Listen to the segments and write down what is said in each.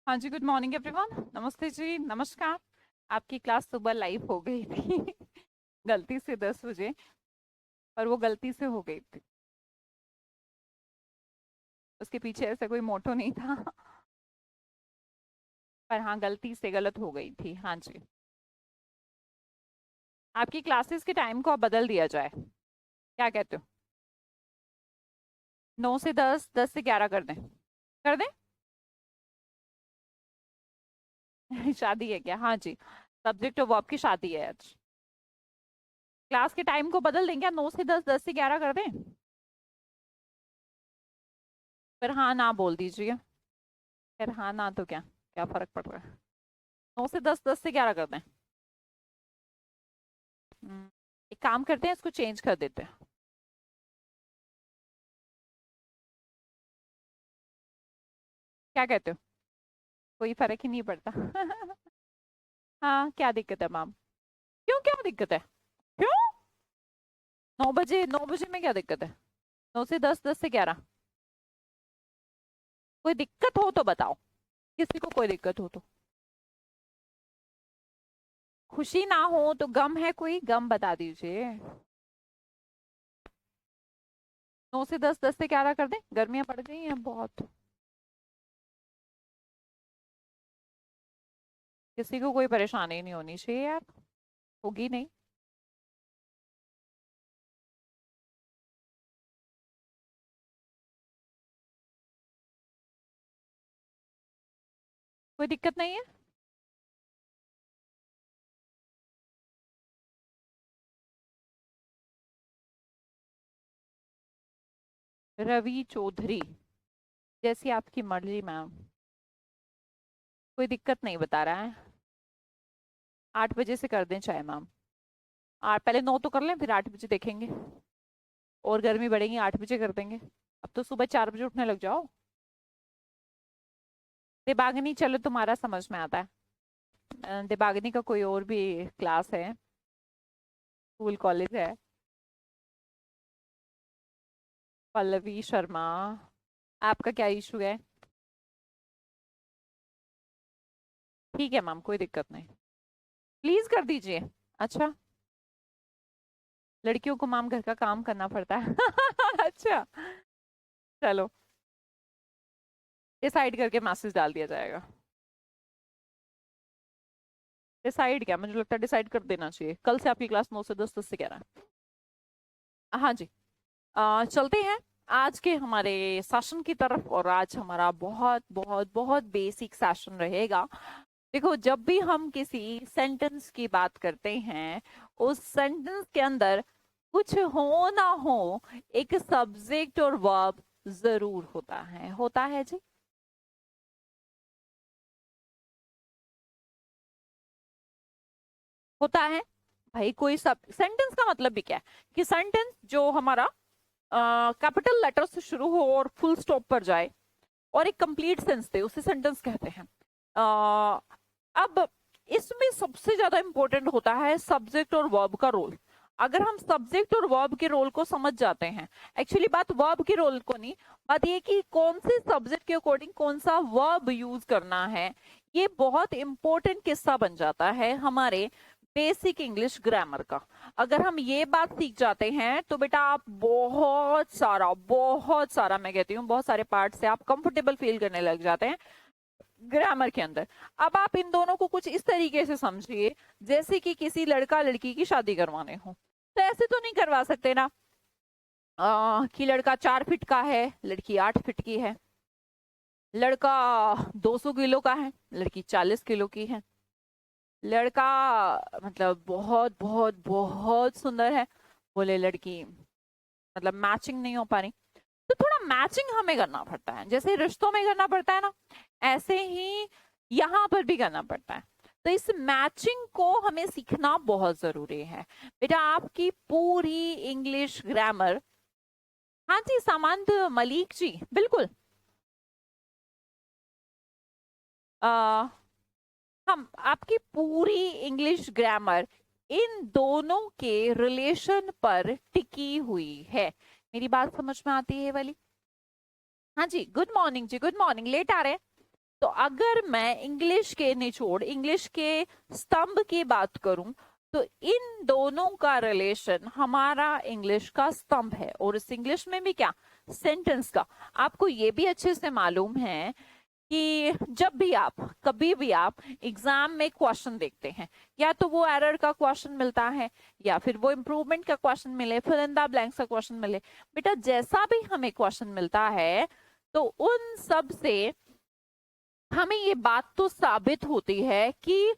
हाँ जी, good morning everyone. नमस्ते जी, नमस्कार। आपकी क्लास सुबह लाइव हो गई थी गलती से 10 बजे, पर वो गलती से हो गई थी। उसके पीछे ऐसा कोई मोटो नहीं था पर हाँ, गलती से गलत हो गई थी। हाँ जी, आपकी क्लासेस के टाइम को अब बदल दिया जाए, क्या कहते हो? 9 से 10, 10 से 11 कर दें? कर दें? शादी है क्या? हाँ जी, सब्जेक्ट ऑफ वर्ब की शादी है आज। क्लास के टाइम को बदल दें क्या? 9 से 10, 10 से 11 कर दें? फिर हाँ ना बोल दीजिए। फिर हाँ ना तो क्या, क्या फर्क पड़ रहा है? 9 से 10, 10 से 11 कर दें। हम्म, एक काम करते हैं, इसको चेंज कर देते हैं। क्या कहते हो? कोई फर्क ही नहीं पड़ता हाँ, क्या दिक्कत है मैम? क्यों, क्या दिक्कत है? क्यों? 9 बजे, 9 बजे में क्या दिक्कत है? 9 से 10, 10 से 11। कोई दिक्कत हो तो बताओ, किसी को कोई दिक्कत हो तो। खुशी ना हो तो गम है, कोई गम बता दीजिए। 9 से 10, 10 से 11 कर दें? गर्मियां पड़ गई हैं बहुत। किसी को कोई परेशानी नहीं होनी चाहिए यार, होगी नहीं। कोई दिक्कत नहीं है। रवि चौधरी, जैसी आपकी मर्जी मैम। कोई दिक्कत नहीं बता रहा है। 8 बजे से कर दें चाहे मैम। पहले 9 तो कर लें, फिर 8 बजे देखेंगे। और गर्मी बढ़ेगी, 8 बजे कर देंगे। अब तो सुबह 4 बजे उठने लग जाओ। दिबागनी, चलो तुम्हारा समझ में आता है। दिबागनी का कोई और भी क्लास है, स्कूल कॉलेज है। पल्लवी शर्मा, आपका क्या इशू है? ठीक है मैम, कोई दिक्कत नहीं। प्लीज कर दीजिए। अच्छा, लड़कियों को मैम घर का काम करना पड़ता है अच्छा, चलो, डिसाइड करके मैसेज डाल दिया जाएगा। डिसाइड क्या, मुझे लगता है डिसाइड कर देना चाहिए। कल से आपकी क्लास 9 से 10, 10 से 11। हाँ जी। चलते हैं आज के हमारे सेशन की तरफ। और आज हमारा बहुत बहुत बहुत बेसिक सेशन रहेगा। देखो, जब भी हम किसी सेंटेंस की बात करते हैं, उस सेंटेंस के अंदर कुछ हो ना हो, एक सब्जेक्ट और वर्ब जरूर होता है जी। होता है भाई। कोई सब सेंटेंस का मतलब भी क्या है कि सेंटेंस जो हमारा कैपिटल लेटर से शुरू हो और फुल स्टॉप पर जाए और एक कंप्लीट सेंस दे, उसे सेंटेंस कहते हैं। अ, अब इसमें सबसे ज्यादा इंपॉर्टेंट होता है सब्जेक्ट और वर्ब का रोल। अगर हम सब्जेक्ट और वर्ब के रोल को समझ जाते हैं, एक्चुअली बात वर्ब के रोल को नहीं, बात ये कि कौन से सब्जेक्ट के अकॉर्डिंग कौन सा वर्ब यूज करना है, ये बहुत इंपॉर्टेंट किस्सा बन जाता है हमारे बेसिक इंग्लिश ग्रामर का। अगर हम ये बात सीख जाते हैं तो बेटा आप बहुत सारा मैं कहती हूँ बहुत सारे पार्ट से आप कंफर्टेबल फील करने लग जाते हैं ग्रामर के अंदर। अब आप इन दोनों को कुछ इस तरीके से समझिए, जैसे कि किसी लड़का लड़की की शादी करवाने हो, तो ऐसे तो नहीं करवा सकते ना कि लड़का 4 फीट का है, लड़की 8 फीट की है। लड़का 200 किलो का है, लड़की 40 किलो की है। लड़का मतलब बहुत बहुत बहुत सुंदर है, बोले लड़की मतलब मैचिंग नहीं हो पा रही। तो थोड़ा मैचिंग हमें करना पड़ता है, जैसे रिश्तों में करना पड़ता है ना, ऐसे ही यहाँ पर भी करना पड़ता है। तो इस मैचिंग को हमें सीखना बहुत जरूरी है। बेटा आपकी पूरी इंग्लिश ग्रामर, हाँ जी सामंत मलिक जी, बिल्कुल। आ, हम आपकी पूरी इंग्लिश ग्रामर इन दोनों के रिलेशन पर टिकी हुई है। मेरी बात समझ में आती है ये वाली? हाँ जी, गुड मॉर्निंग जी, गुड मॉर्निंग। लेट आ रहे हैं? तो अगर मैं इंग्लिश के निचोड़, इंग्लिश के स्तंभ की बात करूं, तो इन दोनों का रिलेशन हमारा इंग्लिश का स्तंभ है। और इस इंग्लिश में भी क्या, सेंटेंस का। आपको ये भी अच्छे से मालूम है कि जब भी आप, कभी भी आप एग्जाम में क्वेश्चन देखते हैं, या तो वो एरर का क्वेश्चन मिलता है, या फिर वो इम्प्रूवमेंट का क्वेश्चन मिले, फिल इन द ब्लैंक्स का क्वेश्चन मिले, बेटा जैसा भी हमें क्वेश्चन मिलता है, तो उन सब से हमें ये बात तो साबित होती है कि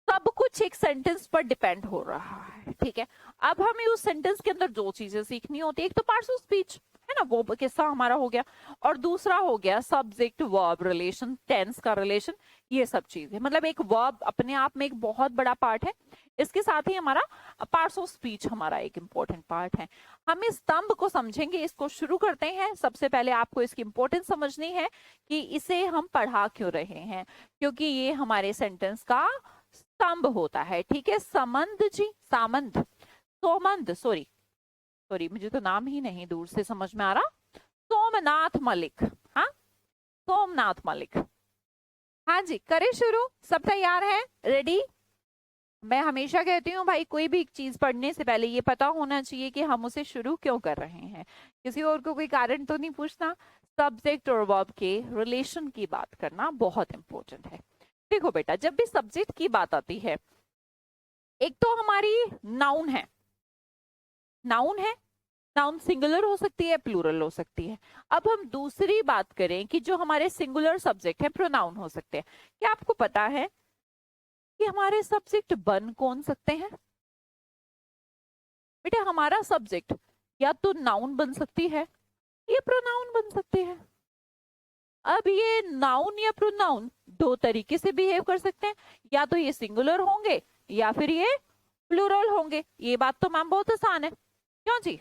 सब कुछ एक सेंटेंस पर डिपेंड हो रहा है। ठीक है, अब हमें उस सेंटेंस के अंदर जो चीजें सीखनी होती है, एक तो पार्ट्स ऑफ स्पीच है ना, वो किस्सा हमारा हो गया, और दूसरा हो गया सब्जेक्ट वर्ब रिलेशन, टेंस का रिलेशन, ये सब चीजें। मतलब एक वर्ब अपने आप में एक बहुत बड़ा पार्ट है, इसके साथ ही हमारा पार्ट्स ऑफ स्पीच हमारा एक इंपॉर्टेंट पार्ट है। हम इस स्तंभ को समझेंगे, इसको शुरू करते हैं। सबसे पहले आपको इसकी इंपॉर्टेंस समझनी है कि इसे हम पढ़ा क्यों रहे हैं, क्योंकि ये हमारे सेंटेंस का स्तंभ होता है। ठीक है, समंद जी, सामंत, सोमंद, सॉरी सॉरी मुझे तो नाम ही नहीं दूर से समझ में आ रहा, सोमनाथ मलिक, हाँ सोमनाथ मलिक। हाँ जी, करें शुरू, सब तैयार है, रेडी? मैं हमेशा कहती हूँ भाई, कोई भी चीज पढ़ने से पहले ये पता होना चाहिए कि हम उसे शुरू क्यों कर रहे हैं, किसी और को कोई कारण तो नहीं पूछना। सब्जेक्ट और वर्ब के रिलेशन की बात करना बहुत इंपॉर्टेंट है। देखो बेटा, जब भी सब्जेक्ट की बात आती है, एक तो हमारी नाउन है, नाउन है, नाउन सिंगुलर हो सकती है, प्लूरल हो सकती है। अब हम दूसरी बात करें कि जो हमारे सिंगुलर सब्जेक्ट है, प्रोनाउन हो सकते हैं। क्या आपको पता है कि हमारे सब्जेक्ट बन कौन सकते हैं? बेटा हमारा सब्जेक्ट या तो नाउन बन सकती है, या प्रोनाउन बन सकती है। अब ये नाउन या प्रोनाउन दो तरीके से बिहेव कर सकते हैं, या तो ये सिंगुलर होंगे या फिर ये प्लूरल होंगे। ये बात तो मैम बहुत आसान है, क्यों जी?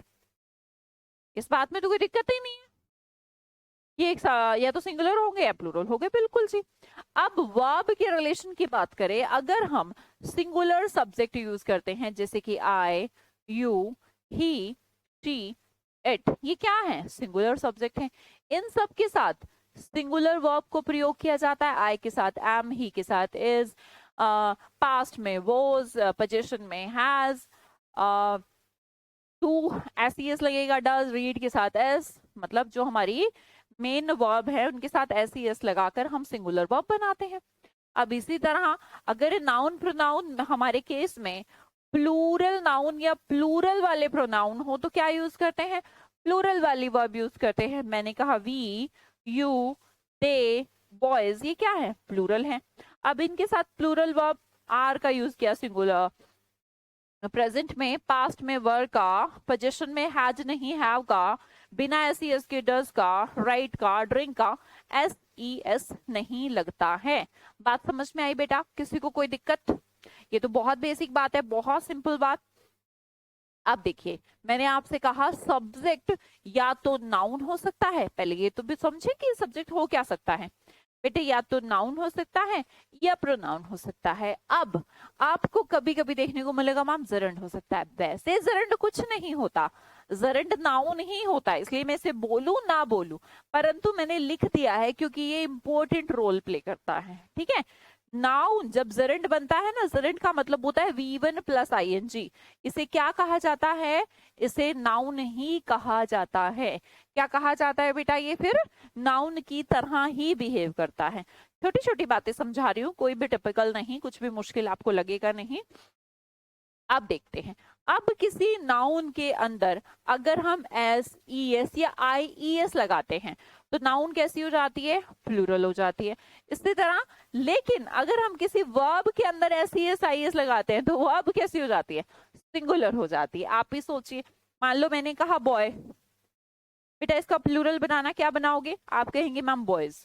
इस बात में तो कोई दिक्कत ही नहीं है, ये एक या तो सिंगुलर होंगे या प्लूरल होंगे, बिल्कुल जी। अब वर्ब के रिलेशन की बात करें, अगर हम सिंगुलर सब्जेक्ट यूज करते हैं, जैसे कि आई, यू, ही, शी, इट, ये क्या है? सिंगुलर सब्जेक्ट है। इन सब के साथ सिंगुलर वर्ब को प्रयोग किया जाता है। आई के साथ एम, ही के साथ इज, पास्ट में वॉज, पोजीशन में हैज, टू एस लगेगा, डज, रीड के साथ एस, मतलब जो हमारी मेन वर्ब है उनके साथ एस लगाकर हम सिंगुलर वर्ब बनाते हैं। अब इसी तरह अगर नाउन प्रोनाउन हमारे केस में प्लूरल नाउन या प्लूरल वाले प्रोनाउन हो, तो क्या यूज करते हैं? प्लूरल वाली वर्ब यूज करते हैं। मैंने कहा वी, यू, दे, बॉयज, ये क्या है? प्लूरल है। अब इनके साथ प्लूरल वर्ब आर का यूज किया सिंगुलर, प्रेजेंट में, पास्ट में वर का, पोजीशन में हैज नहीं हैव का, बिना एस के डज का, राइट का, ड्रिंक का एस नहीं लगता है। बात समझ में आई बेटा? किसी को कोई दिक्कत? ये तो बहुत बेसिक बात है, बहुत सिंपल बात। अब देखिए, मैंने आपसे कहा सब्जेक्ट या तो नाउन हो सकता है, पहले ये तो भी समझे कि सब्जेक्ट हो क्या सकता है बेटे, या तो नाउन हो सकता है या प्रोनाउन हो सकता है। अब आपको कभी कभी देखने को मिलेगा मैम जरंड हो सकता है, वैसे जरंड कुछ नहीं होता, जरंड नाउन ही होता है, इसलिए मैं इसे बोलूं ना बोलूं, परंतु मैंने लिख दिया है क्योंकि ये इंपॉर्टेंट रोल प्ले करता है। ठीक है, नाउन जब जरंड बनता है ना, जरंड का मतलब होता है V1 प्लस ING, इसे क्या कहा जाता है? इसे नाउन ही कहा जाता है। क्या कहा जाता है बेटा? ये फिर नाउन की तरह ही बिहेव करता है। छोटी छोटी बातें समझा रही हूँ, कोई भी टिपिकल नहीं, कुछ भी मुश्किल आपको लगेगा नहीं। अब देखते हैं, अब किसी नाउन के अंदर अगर हम SES या IES लगाते हैं, तो नाउन कैसी हो जाती है? प्लूरल हो जाती है। इसी तरह, लेकिन अगर हम किसी वर्ब के अंदर SES IES लगाते हैं, तो वर्ब कैसी हो जाती है? सिंगुलर हो जाती है। आप ही सोचिए, मान लो मैंने कहा बॉय, बेटा इसका प्लूरल बनाना क्या बनाओगे? आप कहेंगे मैम बॉयज,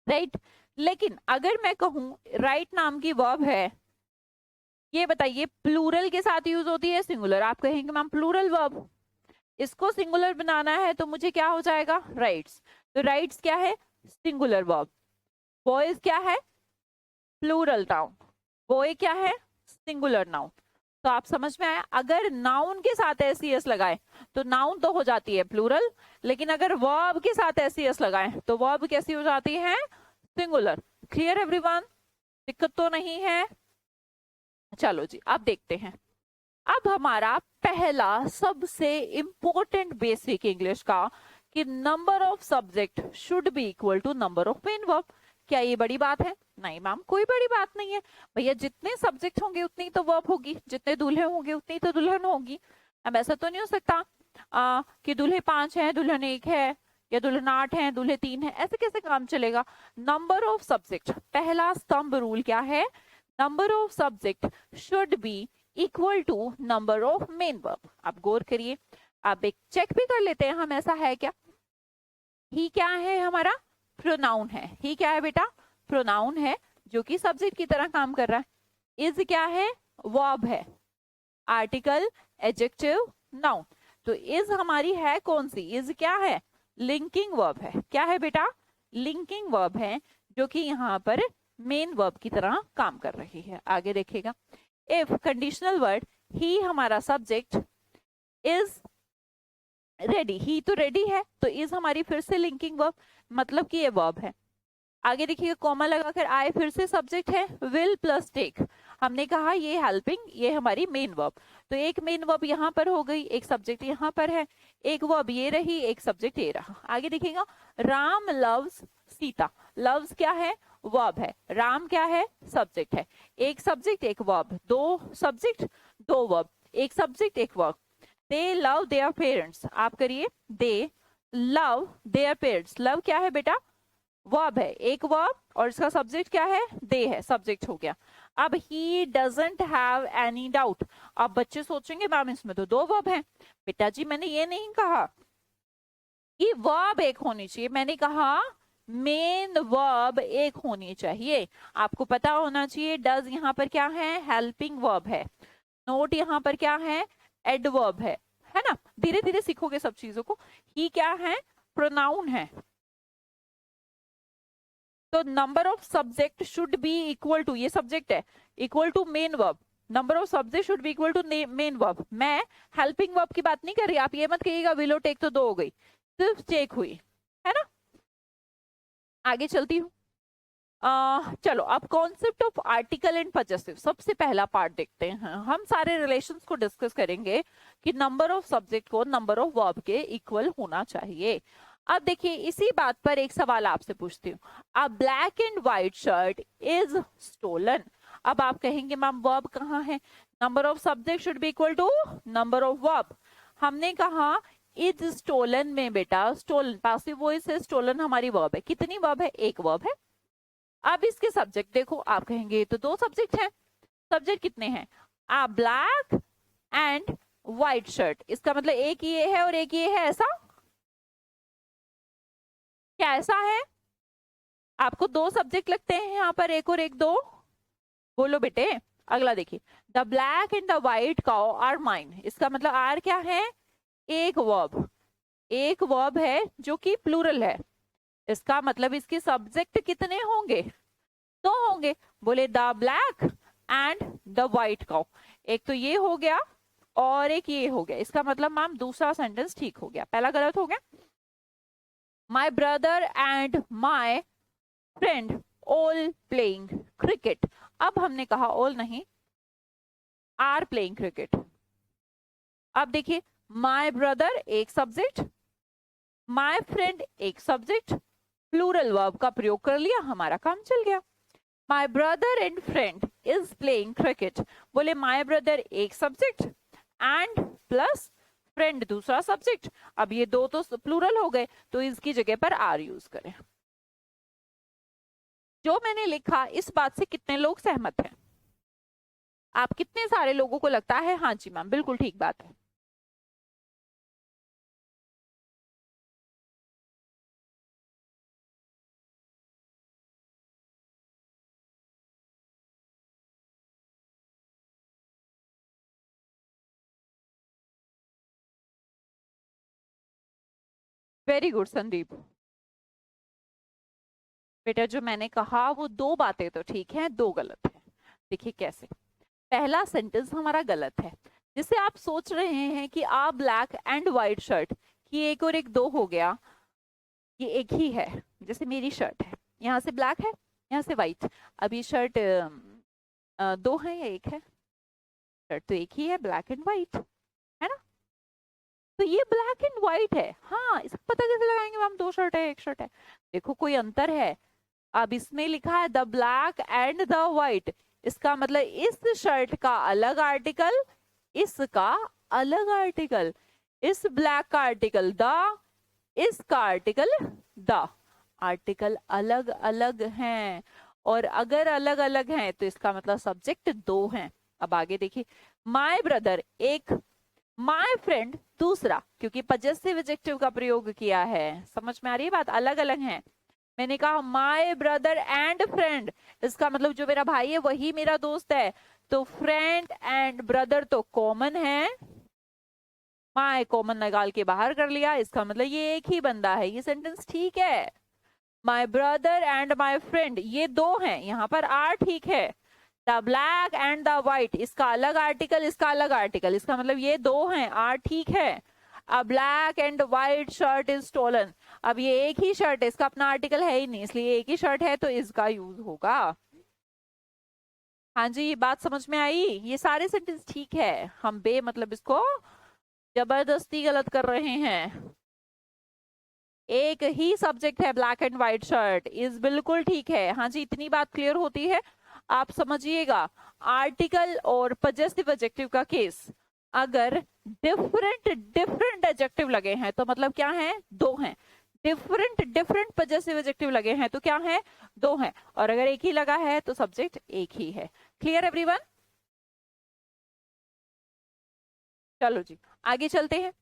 राइट। लेकिन अगर मैं कहूं राइट नाम की वर्ब है, ये बताइए प्लूरल के साथ यूज होती है सिंगुलर? आप कहेंगे मैम प्लूरल वर्ब, इसको सिंगुलर बनाना है तो मुझे क्या हो जाएगा? राइट्स। तो राइट्स क्या है? Singular verb. बॉयज क्या है? Plural noun. बॉय क्या है? Singular noun. तो आप समझ में आया, अगर नाउन के साथ एस लगाए तो नाउन तो हो जाती है प्लूरल, लेकिन अगर वर्ब के साथ एस लगाए तो वर्ब कैसी हो जाती है, सिंगुलर। क्लियर एवरीवन, दिक्कत तो नहीं है। चलो जी अब देखते हैं। अब हमारा पहला सबसे इंपॉर्टेंट बेसिक इंग्लिश का कि number of subject should be equal to number of main verb. क्या ये बड़ी बात है? नहीं मैम, कोई बड़ी बात नहीं है भैया, जितने सब्जेक्ट होंगे उतनी तो वर्ब होगी, जितने दूल्हे होंगे उतनी तो दुल्हन होगी। अब ऐसा तो नहीं हो सकता कि दूल्हे 5 हैं दुल्हन 1 है, या दुल्हन 8 है दूल्हे 3 है, ऐसे कैसे काम चलेगा। नंबर ऑफ सब्जेक्ट, पहला स्तंभ रूल क्या है, number of subject should be equal to number of main verb. आप गौर करिए, आप एक चेक भी कर लेते हैं हम, ऐसा है क्या। ही क्या है हमारा, प्रोनाउन है। ही क्या है बेटा, प्रोनाउन है जो कि सब्जेक्ट की तरह काम कर रहा है। इज क्या है, वर्ब है, आर्टिकल, एडजेक्टिव, नाउन। तो इज हमारी है कौन सी, इज क्या है, लिंकिंग वर्ब है। क्या है बेटा, लिंकिंग वर्ब है, जो कि यहाँ पर मेन वर्ब की तरह काम कर रही है। आगे देखिएगा, इफ कंडीशनल वर्ड ही हमारा सब्जेक्ट, इज रेडी, ही तो रेडी है, तो इज हमारी फिर से लिंकिंग वर्ब, मतलब कि ये वर्ब है। आगे देखिएगा, कॉमा लगाकर आई फिर से सब्जेक्ट है, विल प्लस टेक, हमने कहा ये हेल्पिंग, ये हमारी मेन वर्ब। तो एक मेन वर्ब यहाँ पर हो गई, एक सब्जेक्ट यहाँ पर है, एक वर्ब ये रही, एक सब्जेक्ट ये रहा। आगे देखिएगा, राम लव्स सीता, लव्स क्या है, वर्ब है, राम क्या है, सब्जेक्ट है। एक सब्जेक्ट एक वर्ब, दो सब्जेक्ट दो वर्ब, एक सब्जेक्ट एक verb. They love their parents, आप करिए, दे लव देयर पेरेंट्स, लव क्या है बेटा, वर्ब है, एक वर्ब, और इसका सब्जेक्ट क्या है, दे है, सब्जेक्ट हो गया। अब he doesn't have any doubt, अब बच्चे सोचेंगे मैम इसमें तो 2 वर्ब हैं। बेटा जी मैंने ये नहीं कहा कि वर्ब एक होनी चाहिए, मैंने कहा मेन वर्ब एक होनी चाहिए। आपको पता होना चाहिए डज यहाँ पर क्या है, हेल्पिंग वर्ब है, नोट यहाँ पर क्या है, एडवर्ब है ना। धीरे धीरे सीखोगे सब चीजों को। ही क्या है, प्रोनाउन है। तो number of subject should be equal to, ये सब्जेक्ट है, equal to main verb, number of subject should be equal to main verb. मैं हेल्पिंग वर्ब की बात नहीं कर रही, आप ये मत कहिएगा विलो टेक तो 2 हो गई, सिर्फ टेक हुई, है ना। आगे चलती हूँ। चलो अब concept of article and possessive, सबसे पहला पार्ट देखते हैं। हम सारे रिलेशंस को डिस्कस करेंगे कि नंबर ऑफ सब्जेक्ट को नंबर ऑफ वर्ब के इक्वल होना चाहिए। अब देखिए इसी बात पर एक सवाल आपसे पूछती हूँ, a black and white shirt is stolen. अब आप कहेंगे मैम वर्ब कहाँ है, number of subject should be equal to number of verb. हमने कहा इज स्टोलन में बेटा, स्टोलन पासिव वॉइस है, स्टोलन हमारी वर्ब है, कितनी वर्ब है, एक वर्ब है। अब इसके सब्जेक्ट देखो, आप कहेंगे ये तो 2 सब्जेक्ट हैं, सब्जेक्ट कितने हैं, अ ब्लैक एंड व्हाइट शर्ट, इसका मतलब एक ये है और एक ये है, ऐसा क्या, ऐसा है। आपको 2 सब्जेक्ट लगते हैं यहाँ पर, एक और एक, 2, बोलो बेटे। अगला देखिए, the black and the white cow are mine, इसका मतलब आर क्या है, एक वर्ब, एक वर्ब है जो कि प्लूरल है, इसका मतलब इसके सब्जेक्ट कितने होंगे, 2 होंगे। बोले the black and the white cow, एक तो ये हो गया और एक ये हो गया, इसका मतलब मैम दूसरा सेंटेंस ठीक हो गया, पहला गलत हो गया। My brother and my friend all playing cricket, अब हमने कहा ऑल नहीं, आर प्लेइंग क्रिकेट। अब देखिए, माई ब्रदर एक सब्जेक्ट, माई फ्रेंड एक सब्जेक्ट, प्लूरल वर्ब का प्रयोग कर लिया, हमारा काम चल गया। My brother and friend is playing cricket, बोले माई ब्रदर एक सब्जेक्ट एंड प्लस फ्रेंड दूसरा सब्जेक्ट। अब ये 2 तो प्लूरल हो गए, तो इसकी जगह पर आर यूज करें। जो मैंने लिखा इस बात से कितने लोग सहमत हैं, आप कितने सारे लोगों को लगता है हाँ जी मैम बिल्कुल ठीक बात है। Very good Sandeep. बेटा जो मैंने कहा वो 2 बातें तो ठीक है, 2 गलत है। देखिए कैसे, पहला सेंटेंस हमारा गलत है। जिससे आप सोच रहे हैं कि आ ब्लैक एंड व्हाइट शर्ट, कि एक और एक दो हो गया, ये एक ही है। जैसे मेरी शर्ट है, यहाँ से ब्लैक है, यहाँ से व्हाइट। अब ये शर्ट दो है या एक है? शर्ट तो एक ही है, ब्लैक एंड व्हाइट, है ना? तो ये ब्लैक एंड व्हाइट है। हाँ, इसका पता कैसे लगाएंगे हम? दो शर्ट है एक शर्ट है, देखो कोई अंतर है। अब इसमें लिखा है the black and the white, इसका मतलब इस शर्ट का अलग आर्टिकल, इसका अलग आर्टिकल, इस ब्लैक का आर्टिकल द, इसका आर्टिकल द। आर्टिकल अलग अलग हैं, और अगर अलग अलग हैं तो इसका मतलब सब्जेक्ट दो हैं। अब आगे देखिए, माय ब्रदर एक, माय फ्रेंड दूसरा, क्योंकि पजेसिव एडजेक्टिव का प्रयोग किया है। समझ में आ रही है बात? अलग अलग हैं। मैंने कहा माय ब्रदर एंड फ्रेंड, इसका मतलब जो मेरा भाई है वही मेरा दोस्त है। तो फ्रेंड एंड ब्रदर तो कॉमन है, माय कॉमन निकाल के बाहर कर लिया, इसका मतलब ये एक ही बंदा है। ये सेंटेंस ठीक है। My brother and my friend ये दो हैं, यहाँ पर आर ठीक है। The black and the white, इसका अलग आर्टिकल, इसका अलग आर्टिकल, इसका मतलब ये दो हैं, आर ठीक है। A black and white shirt is stolen, अब ये एक ही शर्ट है, इसका अपना आर्टिकल है ही नहीं, इसलिए एक ही शर्ट है तो इसका यूज होगा। हाँ जी, ये बात समझ में आई? ये सारे सेंटेंस ठीक है, हम बे मतलब इसको जबरदस्ती गलत कर रहे हैं। एक ही सब्जेक्ट है ब्लैक एंड व्हाइट शर्ट, इस बिल्कुल ठीक है। हाँ जी, इतनी बात क्लियर होती है। आप समझिएगा, आर्टिकल और पजेसिव एडजेक्टिव का केस, अगर डिफरेंट डिफरेंट एडजेक्टिव लगे हैं तो मतलब क्या है? दो हैं। डिफरेंट डिफरेंट पजेसिव एडजेक्टिव लगे हैं तो क्या है? दो हैं। और अगर एक ही लगा है तो सब्जेक्ट एक ही है। Clear everyone? चलो जी, आगे चलते हैं।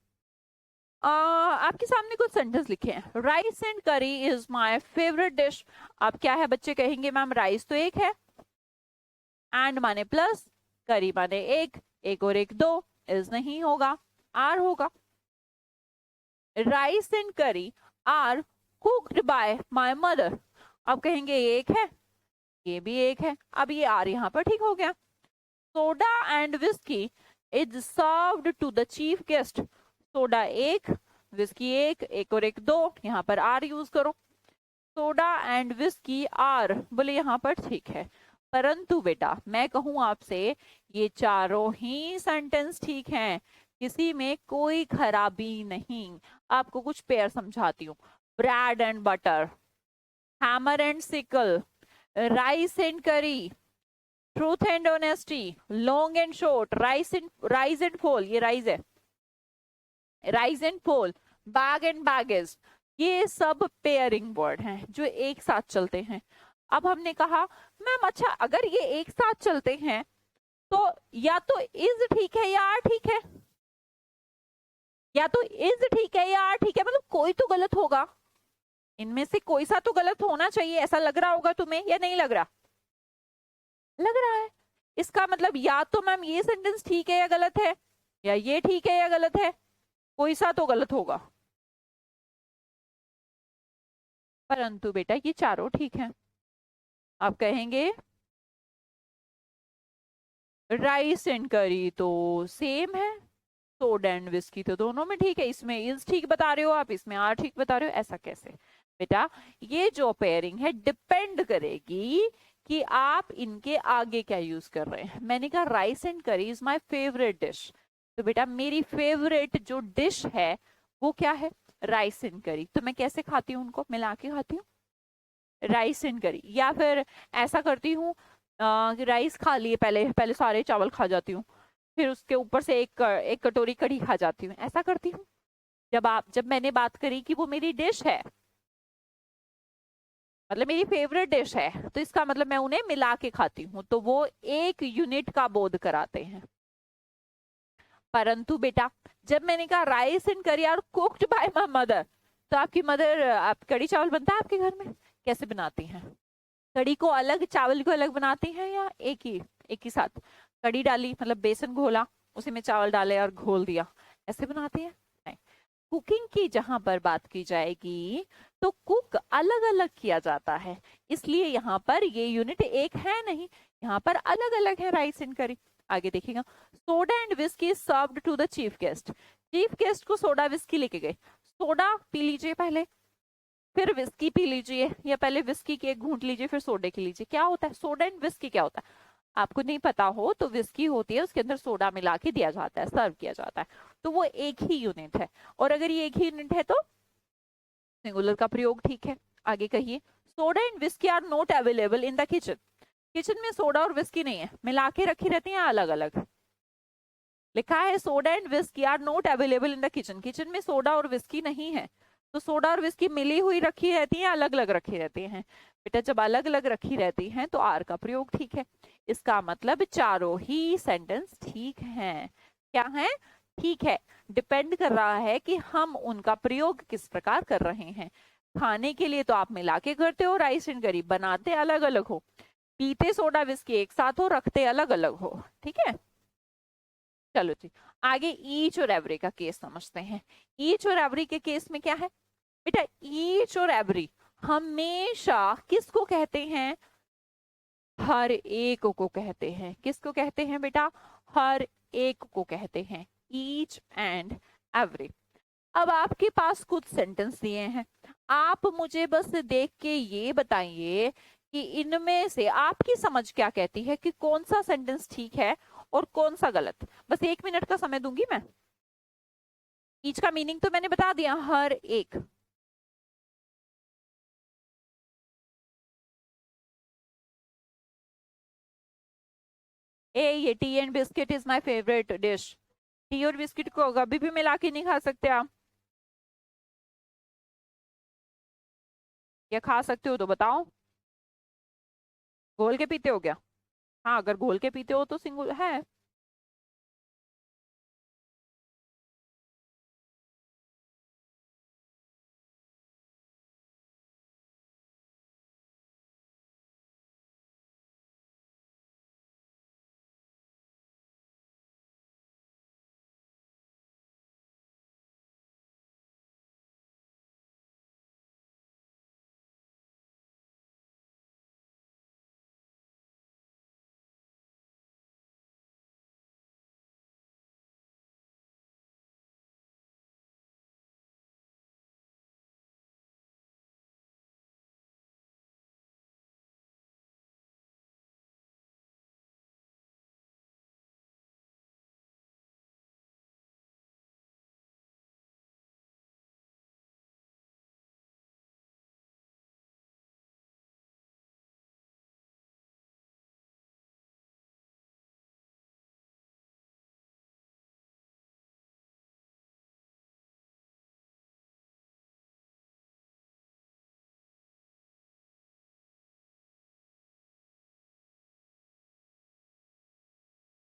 आपके सामने कुछ सेंटेंस लिखे हैं। राइस एंड करी इज माय फेवरेट डिश। अब क्या है बच्चे कहेंगे मैम राइस तो एक है, एंड माने प्लस, करी माने एक, एक और एक दो, इज नहीं होगा, आर होगा। Rice and curry are cooked by my mother. अब कहेंगे ये एक है, ये भी एक है, अब ये आर यहाँ पर ठीक हो गया। Soda and whisky is served to the chief guest. Soda एक, विस्की एक, एक और एक दो, यहाँ पर आर यूज करो। सोडा एंड विस्की आर, बोले यहाँ पर ठीक है। परंतु बेटा मैं कहूं आपसे, ये चारों ही सेंटेंस ठीक हैं, किसी में कोई खराबी नहीं। आपको कुछ पेयर समझाती हूँ। Bread and butter, hammer and sickle, rice and curry, truth and honesty, long and short, rise and fall, ये राइज है, rise and fall, bag and baggage, ये सब पेयरिंग वर्ड हैं जो एक साथ चलते हैं। अब हमने कहा मैम अच्छा अगर ये एक साथ चलते हैं तो या तो इज ठीक है या आर ठीक है, या तो इज ठीक है या आर ठीक है, मतलब कोई तो गलत होगा, इनमें से कोई सा तो गलत होना चाहिए। ऐसा लग रहा होगा तुम्हें या नहीं लग रहा? लग रहा है। इसका मतलब या तो मैम ये सेंटेंस ठीक है या गलत है, या ये ठीक है या गलत है, कोई सा तो गलत होगा। परंतु बेटा ये चारों ठीक है। आप कहेंगे राइस एंड करी तो सेम है, सोडा एंड विस्की तो दोनों में ठीक है, इसमें इज ठीक बता रहे हो आप, इसमें आर ठीक बता रहे हो, ऐसा कैसे? बेटा ये जो पेयरिंग है डिपेंड करेगी कि आप इनके आगे क्या यूज कर रहे हैं। मैंने कहा राइस एंड करी इज माय फेवरेट डिश, तो बेटा मेरी फेवरेट जो डिश है वो क्या है? राइस एंड करी। तो मैं कैसे खाती हूँ उनको? मिला के खाती हूँ, राइस एंड करी। या फिर ऐसा करती हूँ कि राइस खा लिए, पहले पहले सारे चावल खा जाती हूँ, फिर उसके ऊपर से एक कटोरी कढ़ी खा जाती हूँ, ऐसा करती हूँ। जब मैंने बात करी कि वो मेरी डिश है, मतलब मेरी फेवरेट डिश है, तो इसका मतलब मैं उन्हें मिला के खाती हूँ, तो वो एक यूनिट का बोध कराते हैं। परंतु बेटा जब मैंने कहा rice and curry are cooked by my mother, तो आपकी मदर, आप कढ़ी चावल बनता है आपके घर में, कैसे बनाती हैं? कढ़ी को अलग चावल को अलग बनाती हैं या एक ही साथ? कढ़ी डाली मतलब बेसन घोला, उसी में चावल डाले और घोल दिया, ऐसे बनाती हैं? नहीं। कुकिंग की जहां पर बात की जाएगी तो कुक अलग अलग किया जाता है, इसलिए यहाँ पर ये यूनिट एक है नहीं, यहाँ पर अलग अलग है राइस एंड करी। आगे देखिएगा, soda and whisky served to the chief guest. Chief guest को सोडा विस्की लेके गए, सोडा पी लीजिए पहले, फिर विस्की पी लीजिए, या पहले विस्की की एक घूंट लीजिए फिर सोडे की लीजिए। क्या होता है सोडा एंड विस्की, क्या होता है आपको नहीं पता हो तो विस्की होती है, उसके अंदर सोडा मिला के दिया जाता है, सर्व किया जाता है, तो वो एक ही यूनिट है। और अगर ये एक ही यूनिट है तो सिंगुलर का प्रयोग ठीक है। आगे कहिए, soda and whisky are not available in the kitchen. Kitchen में सोडा और विस्की नहीं है, मिला के रखी रहती है अलग अलग। लिखा है soda and whisky are not available in the kitchen, kitchen में सोडा और विस्की नहीं है, तो सोडा और विस्की मिली हुई रखी रहती है, अलग अलग रखी रहती हैं। बेटा जब अलग अलग रखी रहती हैं तो आर का प्रयोग ठीक है। इसका मतलब चारों ही सेंटेंस ठीक हैं। क्या है? ठीक है। डिपेंड कर रहा है कि हम उनका प्रयोग किस प्रकार कर रहे हैं। खाने के लिए तो आप मिला के करते हो, राइस एंड करी बनाते अलग अलग हो, पीते सोडा विस्की एक साथ हो, रखते अलग अलग हो। ठीक है, चलो जी आगे ईच और एवरी का केस समझते हैं। ईच और एवरी के केस में क्या है बेटा, ईच और एवरी हमेशा किसको कहते हैं? हर एक को कहते हैं। किसको कहते हैं बेटा? हर एक को कहते हैं, ईच एंड एवरी। अब आपके पास कुछ सेंटेंस दिए हैं, आप मुझे बस देख के ये बताइए कि इनमें से आपकी समझ क्या कहती है कि कौन सा सेंटेंस ठीक है और कौन सा गलत। बस 1 मिनट का समय दूंगी मैं। ईच का मीनिंग तो मैंने बता दिया, हर एक। ये T and biscuit is my favourite dish. T और बिस्किट को कभी भी मिला के नहीं खा सकते आप, या खा सकते हो तो बताओ। घोल के पीते हो क्या? हाँ अगर घोल के पीते हो तो सिंगल है।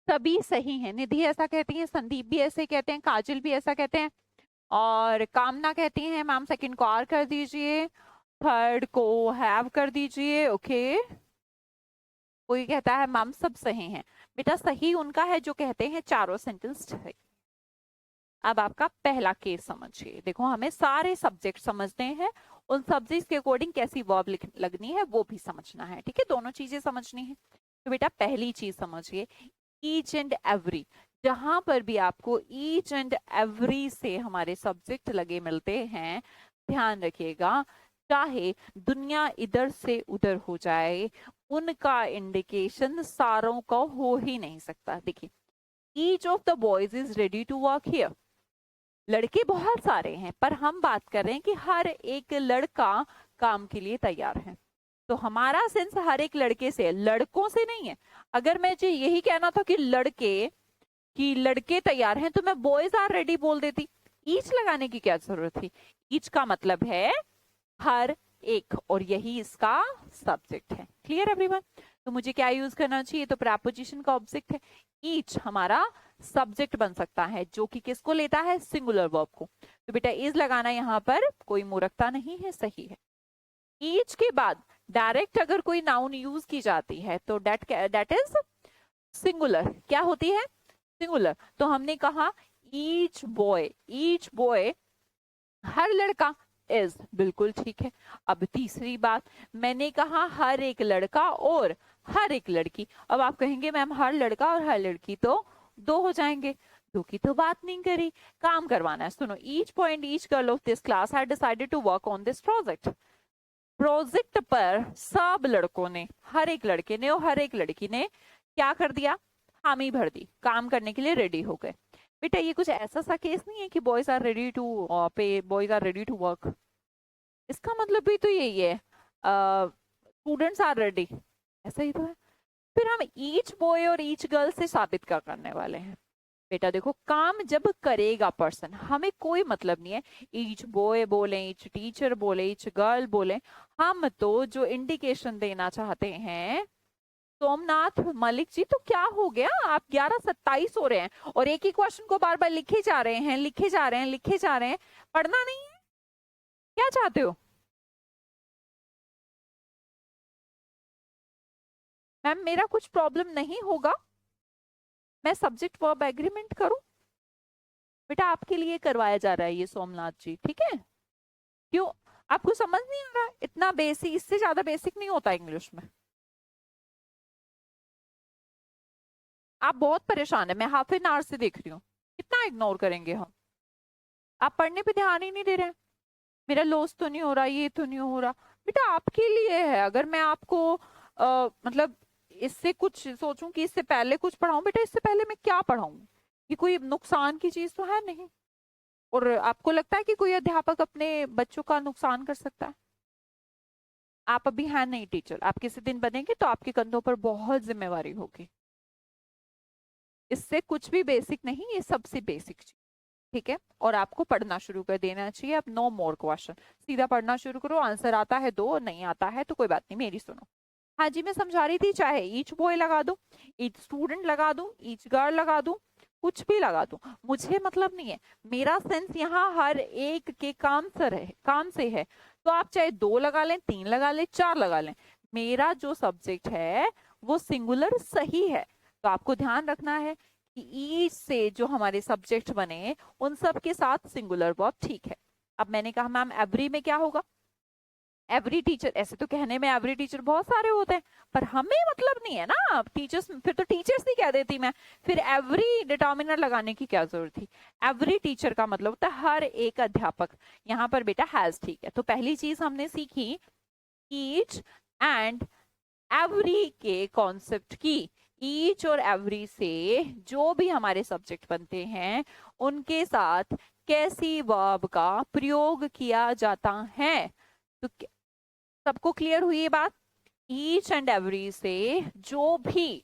सभी सही हैं। निधि ऐसा कहती है, संदीप भी ऐसे कहते हैं, काजल भी ऐसा कहते हैं, और कामना कहती है मैम सेकंड को आर कर दीजिए, थर्ड को हैव कर दीजिए। ओके, कोई कहता है मैम सब सही हैं। बेटा सही उनका है जो कहते हैं चारों सेंटेंस सही। अब आपका पहला केस समझिए। देखो हमें सारे सब्जेक्ट समझने हैं, उन सब्जेक्ट्स के अकॉर्डिंग कैसी वर्ब लगनी है वो भी समझना है। ठीक है, दोनों चीजें समझनी है। तो बेटा पहली चीज समझिए, ईच एंड एवरी। जहां पर भी आपको ईच एंड एवरी से हमारे सब्जेक्ट लगे मिलते हैं, ध्यान रखिएगा चाहे दुनिया इधर से उधर हो जाए, उनका इंडिकेशन सारों का हो ही नहीं सकता। देखिए, each of the boys is ready to work here. लड़के बहुत सारे हैं पर हम बात कर रहे हैं कि हर एक लड़का काम के लिए तैयार है। तो हमारा सेंस हर एक लड़के से, लड़कों से नहीं है। अगर मैं जी यही कहना था कि लड़के तैयार हैं तो मैं बॉयज आर रेडी बोल देती, ईच लगाने की क्या जरूरत थी। ईच का मतलब है हर एक, और यही इसका सब्जेक्ट है। Clear everyone? तो मुझे क्या यूज करना चाहिए? तो प्रेपोजिशन का ऑब्जेक्ट है, ईच हमारा सब्जेक्ट बन सकता है जो कि किसको लेता है? सिंगुलर वर्ब को। तो बेटा इज लगाना यहाँ पर कोई मूर्खता नहीं है, सही है। ईच के बाद डायरेक्ट अगर कोई नाउन यूज की जाती है तो दैट इज सिंगुलर। क्या होती है? सिंगुलर। तो हमने कहा ईच बॉय हर लड़का, इज बिल्कुल ठीक है। अब तीसरी बात, मैंने कहा हर एक लड़का और हर एक लड़की। अब आप कहेंगे मैम हर लड़का और हर लड़की तो दो हो जाएंगे, दो की तो बात नहीं करी, काम करवाना है। सुनो, each point each girl of this class had decided to work on this project. Project पर सब लड़कों ने, हर एक लड़के ने और हर एक लड़की ने क्या कर दिया, हामी भर दी, काम करने के लिए रेडी हो गए। बेटा ये कुछ ऐसा सा केस नहीं है कि boys are ready to pay, boys are ready to work. इसका मतलब भी तो यही है, स्टूडेंट्स आर रेडी, ऐसा ही तो है। फिर हम ईच बॉय और ईच गर्ल से साबित क्या करने वाले हैं? बेटा देखो, काम जब करेगा पर्सन, हमें कोई मतलब नहीं है ईच बॉय बोले, ईच टीचर बोले, ईच गर्ल बोले। हम तो जो इंडिकेशन देना चाहते हैं, सोमनाथ मलिक जी, तो क्या हो गया, आप 11:27 हो रहे हैं और एक ही क्वेश्चन को बार बार लिखे जा रहे हैं, लिखे जा रहे हैं, लिखे जा रहे हैं, पढ़ना नहीं है? क्या चाहते हो? मैम मेरा कुछ प्रॉब्लम नहीं होगा, मैं सब्जेक्ट वर्ब एग्रीमेंट करूं? बेटा आपके लिए करवाया जा रहा है ये सोमनाथ जी, ठीक है? क्यों, आपको समझ नहीं आ रहा? इतना बेसिक, इससे ज्यादा बेसिक नहीं होता इंग्लिश में। आप बहुत परेशान है, मैं हाफ एन आवर से देख रही हूँ, कितना इग्नोर करेंगे हम? आप पढ़ने पे ध्यान ही नहीं दे रहे हैं। मेरा लॉस तो नहीं हो रहा, ये तो नहीं हो रहा। बेटा आपके लिए है, अगर मैं आपको मतलब इससे कुछ सोचूं कि इससे पहले कुछ पढ़ाऊं, बेटा इससे पहले मैं क्या पढ़ाऊं? ये कोई नुकसान की चीज तो है नहीं। और आपको लगता है कि कोई अध्यापक अपने बच्चों का नुकसान कर सकता है? आप अभी हैं नहीं टीचर, आप किसी दिन बनेंगे तो आपके कंधों पर बहुत जिम्मेवारी होगी। इससे कुछ भी बेसिक नहीं, ये सबसे बेसिक चीज, ठीक है? और आपको पढ़ना शुरू कर देना चाहिए अब, नो मोर क्वेश्चन, सीधा पढ़ना शुरू करो। आंसर आता है दो, नहीं आता है तो कोई बात नहीं, मेरी सुनो। हाँ जी, मैं समझा रही थी, चाहे ईच बॉय लगा दो, ईच स्टूडेंट लगा दूं, ईच गर्ल लगा दूं, कुछ भी लगा दूं, मुझे मतलब नहीं है। मेरा सेंस यहाँ हर एक के काम से है, काम से है। तो आप चाहे दो लगा लें, तीन लगा लें, चार लगा लें, मेरा जो सब्जेक्ट है वो सिंगुलर सही है। तो आपको ध्यान रखना है कि ईच से जो हमारे सब्जेक्ट बने उन सब के साथ सिंगुलर वर्ब ठीक है। अब मैंने कहा मैम एवरी में क्या होगा? एवरी टीचर, ऐसे तो कहने में एवरी टीचर बहुत सारे होते हैं, पर हमें मतलब नहीं है ना टीचर्स, फिर तो टीचर्स ही कह देती मैं, फिर एवरी डिटर्मिनर लगाने की क्या जरूरत थी? एवरी टीचर का मतलब होता है हर एक अध्यापक। यहाँ पर बेटा हैज, ठीक है? तो पहली चीज हमने सीखी ईच एंड एवरी के कॉन्सेप्ट की। ईच और एवरी से जो भी हमारे सब्जेक्ट बनते हैं उनके साथ कैसी वर्ब का प्रयोग किया जाता है। तो सबको क्लियर हुई ये बात? ईच एंड एवरी से जो भी,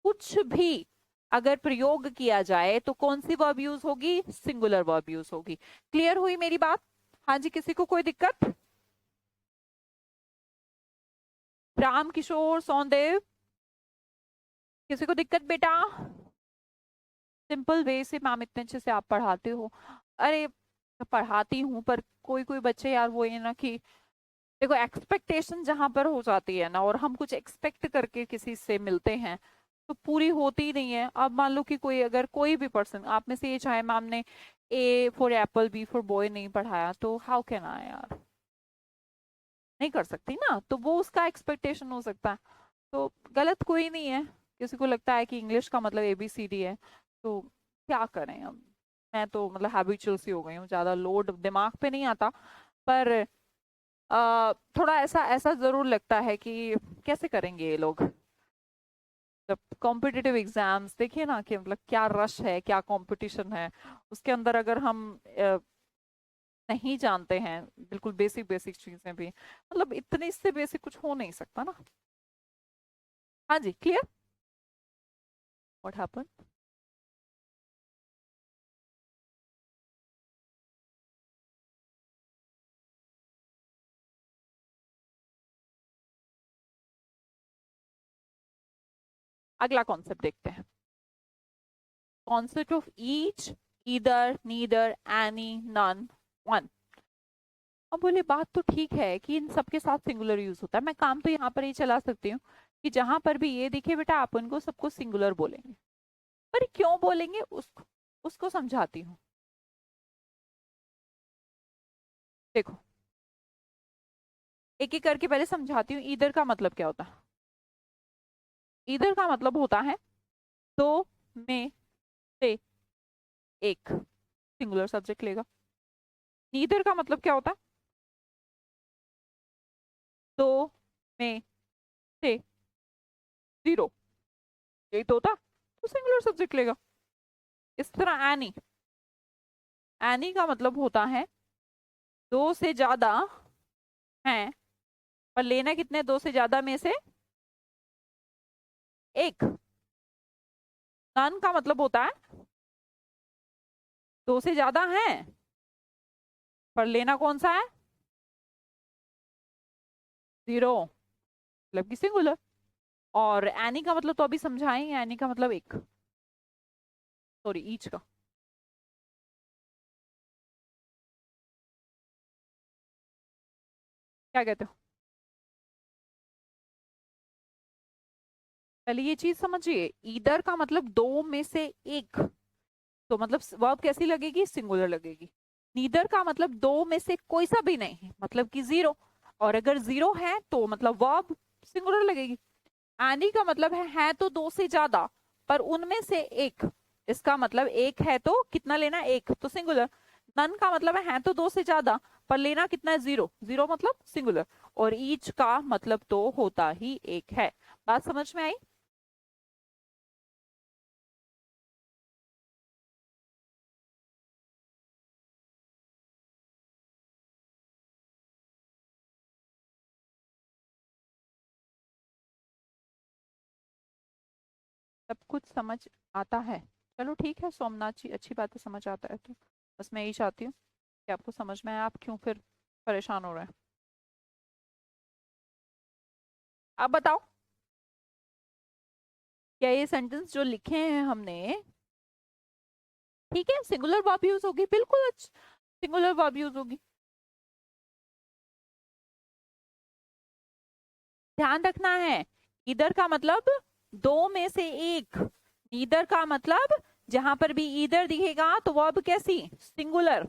कुछ भी अगर प्रयोग किया जाए तो कौन सी वर्ब यूज होगी? सिंगुलर वर्ब यूज होगी। क्लियर हुई मेरी बात? हाँ जी, किसी को कोई दिक्कत? राम किशोर सोनदेव, किसी को दिक्कत बेटा? सिंपल वे से मैम, इतने अच्छे से आप पढ़ाते हो। अरे पढ़ाती हूँ, पर कोई कोई बच्चे यार वो ये ना कि देखो, एक्सपेक्टेशन जहां पर हो जाती है ना, और हम कुछ एक्सपेक्ट करके किसी से मिलते हैं तो पूरी होती नहीं है। अब मान लो कि कोई, अगर कोई भी पर्सन आप में से ये चाहे मैम ने A for apple B for boy नहीं पढ़ाया, तो हाउ कैन आई यार, नहीं कर सकती ना, तो वो उसका एक्सपेक्टेशन हो सकता है। तो गलत कोई नहीं है, किसी को लगता है कि इंग्लिश का मतलब ABCD है, तो क्या करें अब। मैं तो मतलब हैबिचुअल सी हो गई हूँ, ज्यादा लोड दिमाग पे नहीं आता। पर थोड़ा ऐसा ऐसा जरूर लगता है कि कैसे करेंगे ये लोग। जब कॉम्पिटिटिव एग्जाम्स देखिए ना, कि मतलब क्या रश है, क्या कंपटीशन है, उसके अंदर अगर हम नहीं जानते हैं बिल्कुल बेसिक बेसिक चीजें भी, मतलब इतने इससे बेसिक कुछ हो नहीं सकता ना। हाँ जी, क्लियर? What happen? अगला कॉन्सेप्ट देखते हैं, concept of each, either, neither, any, none, one. अब बोले बात तो ठीक है कि इन सबके साथ सिंगुलर यूज होता है, मैं काम तो यहाँ पर ही चला सकती हूँ कि जहां पर भी ये दिखे बेटा आप उनको सबको सिंगुलर बोलेंगे। पर क्यों बोलेंगे उसको, उसको समझाती हूँ। देखो, एक एक करके पहले समझाती हूँ ईदर का मतलब क्या होता है। ईदर का मतलब होता है दो में से एक, सिंगुलर सब्जेक्ट लेगा। नीदर का मतलब क्या होता है? दो में से जीरो, यही तो होता, तो सिंगुलर सब्जेक्ट लेगा। इस तरह एनी, एनी का मतलब होता है दो से ज्यादा हैं, पर लेना कितने, दो से ज्यादा में से एक। नन का मतलब होता है दो से ज्यादा हैं, पर लेना कौन सा है, जीरो, मतलब कि सिंगुलर। और एनी का मतलब तो अभी समझाएंगे, एनी का मतलब एक, सॉरी ईच का। क्या कहते हो? पहले ये चीज समझिए, ईदर का मतलब दो में से एक, तो मतलब वर्ब कैसी लगेगी, सिंगुलर लगेगी। नीदर का मतलब दो में से कोई सा भी नहीं, मतलब कि जीरो, और अगर जीरो है तो मतलब वर्ब सिंगुलर लगेगी। एनी का मतलब है तो दो से ज्यादा, पर उनमें से एक, इसका मतलब एक है तो कितना लेना, एक, तो सिंगुलर। नन का मतलब है तो दो से ज्यादा, पर लेना कितना है, जीरो, जीरो मतलब सिंगुलर। और ईच का मतलब तो होता ही एक है। बात समझ में आई? सब कुछ समझ आता है? चलो ठीक है सोमनाथ जी, अच्छी बात है, समझ आता है तो। बस मैं यही चाहती हूँ कि आपको समझ में आए, आप क्यों फिर परेशान हो रहे हैं। आप बताओ, क्या ये सेंटेंस जो लिखे हैं हमने, ठीक है, सिंगुलर वर्ब यूज होगी, बिल्कुल सिंगुलर वर्ब यूज होगी। ध्यान रखना है, इधर का मतलब दो में से एक, नीदर का मतलब जहां पर भी ईदर दिखेगा तो वर्ब कैसी, सिंगुलर।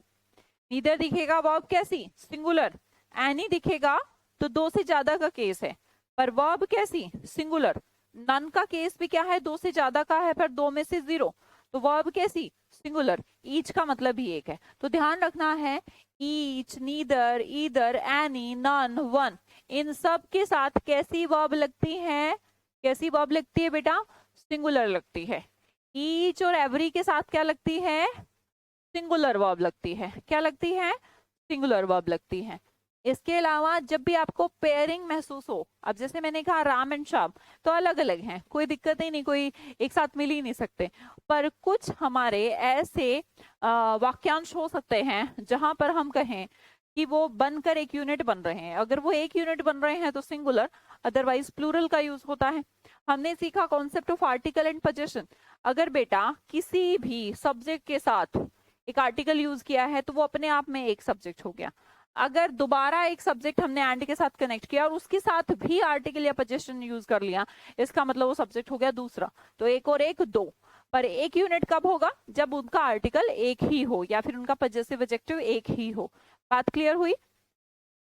नीदर दिखेगा वर्ब कैसी, सिंगुलर। एनी दिखेगा तो दो से ज्यादा का केस है, पर वर्ब कैसी, सिंगुलर। नन का केस भी क्या है, दो से ज्यादा का है पर दो में से जीरो, तो वर्ब कैसी, सिंगुलर। ईच का मतलब भी एक है, तो ध्यान रखना है, each, neither, either, any, none, one, इन सब के साथ कैसी वर्ब लगती है, कैसी वर्ब लगती है बेटा, सिंगुलर लगती है। ईच और एवरी के साथ क्या लगती है, सिंगुलर वर्ब लगती है। क्या लगती है, सिंगुलर वर्ब लगती है। इसके अलावा जब भी आपको पेयरिंग महसूस हो, अब जैसे मैंने कहा राम एंड श्याम तो अलग अलग हैं, कोई दिक्कत ही नहीं, कोई एक साथ मिल ही नहीं सकते, पर कुछ हमारे ऐसे वाक्यांश हो सकते हैं जहां पर हम कहें कि वो बनकर एक यूनिट बन रहे हैं। अगर वो एक यूनिट बन रहे हैं तो सिंगुलर, अदरवाइज प्लूरल का यूज होता है। हमने सीखा concept of article and position. अगर बेटा किसी भी सब्जेक्ट के साथ एक आर्टिकल यूज किया है तो वो अपने आप में एक सब्जेक्ट हो गया। अगर दोबारा एक सब्जेक्ट हमने एंड के साथ कनेक्ट किया और उसके साथ भी आर्टिकल या पोजीशन यूज कर लिया, इसका मतलब वो सब्जेक्ट हो गया दूसरा। तो एक और एक दो, पर एक यूनिट कब होगा, जब उनका आर्टिकल एक ही हो या फिर उनका पजेसिव एडजेक्टिव एक ही हो। बात क्लियर हुई?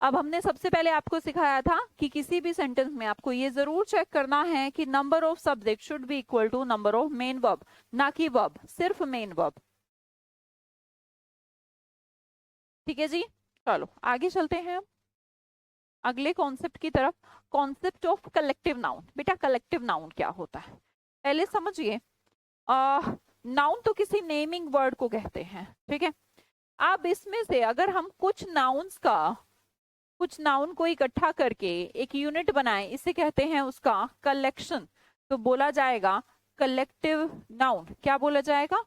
अब हमने सबसे पहले आपको सिखाया था कि किसी भी सेंटेंस में आपको ये जरूर चेक करना है कि number of subject should be equal to number of main verb, ना कि वर्ब, सिर्फ मेन वर्ब। ठीक है जी, चलो आगे चलते हैं हम अगले कॉन्सेप्ट की तरफ। Concept of collective noun. बेटा कलेक्टिव नाउन क्या होता है, पहले समझिए। नाउन तो किसी नेमिंग वर्ड को कहते हैं, ठीक है। अब इसमें से अगर हम कुछ नाउन को इकट्ठा करके एक यूनिट बनाए, इसे कहते हैं उसका कलेक्शन, तो बोला जाएगा कलेक्टिव नाउन। क्या बोला जाएगा,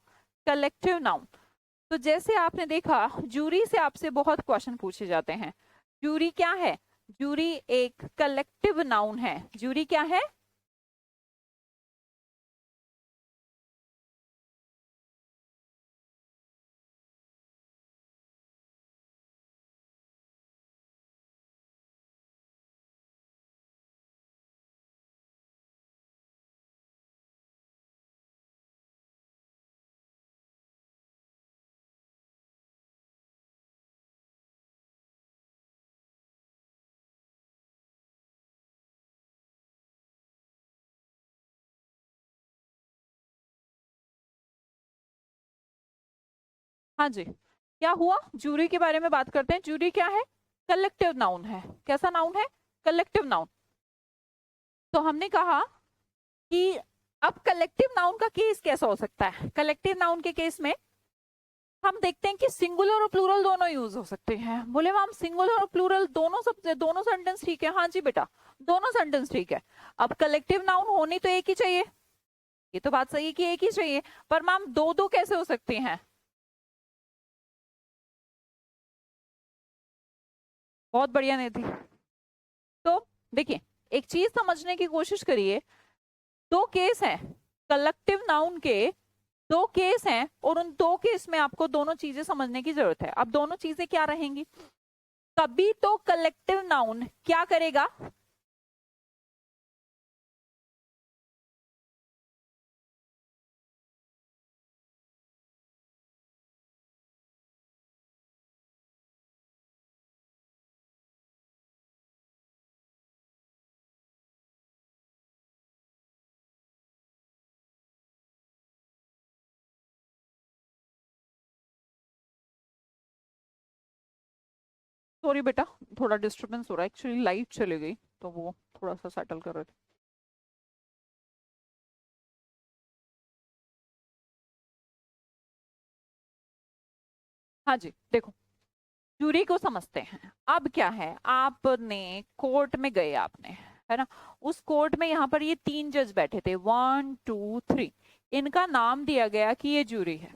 कलेक्टिव नाउन। तो जैसे आपने देखा, जूरी से आपसे बहुत क्वेश्चन पूछे जाते हैं। जूरी क्या है, जूरी एक कलेक्टिव नाउन है। जूरी क्या है, हाँ जी, क्या हुआ, जूरी के बारे में बात करते हैं। जूरी क्या है, कलेक्टिव नाउन है। कैसा नाउन है, कलेक्टिव नाउन। तो हमने कहा कि अब कलेक्टिव नाउन का केस कैसा हो सकता है। कलेक्टिव नाउन के केस में हम देखते हैं कि सिंगुलर और प्लूरल दोनों यूज हो सकते हैं। बोले मैम सिंगुलर और प्लूरल दोनों, सब दोनों सेंटेंस ठीक है। हाँ जी बेटा, दोनों सेंटेंस ठीक है। अब कलेक्टिव नाउन होनी तो एक ही चाहिए, ये तो बात सही है कि एक ही चाहिए, पर मैम दो दो कैसे हो सकती हैं। बहुत बढ़िया नहीं थी। तो देखिए, एक चीज समझने की कोशिश करिए, दो केस हैं कलेक्टिव नाउन के, दो केस हैं, और उन दो केस में आपको दोनों चीजें समझने की जरूरत है। अब दोनों चीजें क्या रहेंगी, कभी तो कलेक्टिव नाउन क्या करेगा, सॉरी बेटा थोड़ा डिस्टरबेंस हो रहा है, एक्चुअली लाइट चली गई तो वो थोड़ा सा सेटल कर रहे थे। हाँ जी देखो, जूरी को समझते हैं। अब क्या है, आपने कोर्ट में गए आपने, है ना, उस कोर्ट में यहाँ पर ये तीन जज बैठे थे, 1 2 3, इनका नाम दिया गया कि ये जूरी है।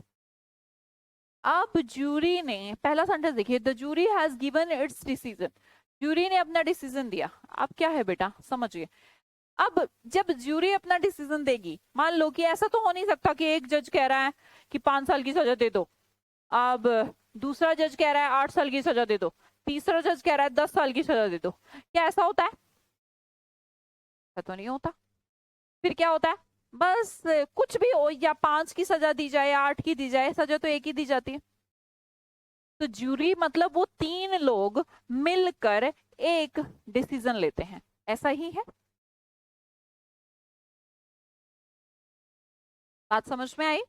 अब जूरी ने पहला सेंटेंस देखिए, the jury has given its decision, jury ने अपना डिसीजन दिया। अब क्या है बेटा समझिए, अब जब जूरी अपना डिसीजन देगी, मान लो कि ऐसा तो हो नहीं सकता कि एक जज कह रहा है कि 5 साल की सजा दे दो, अब दूसरा जज कह रहा है 8 साल की सजा दे दो, तीसरा जज कह रहा है 10 साल की सजा दे दो। क्या ऐसा होता है, ऐसा तो नहीं होता। फिर क्या होता है, बस कुछ भी हो, या 5 की सजा दी जाए या 8 की दी जाए, सजा तो एक ही दी जाती है। तो जूरी मतलब वो तीन लोग मिलकर एक डिसीजन लेते हैं, ऐसा ही है। बात समझ में आई,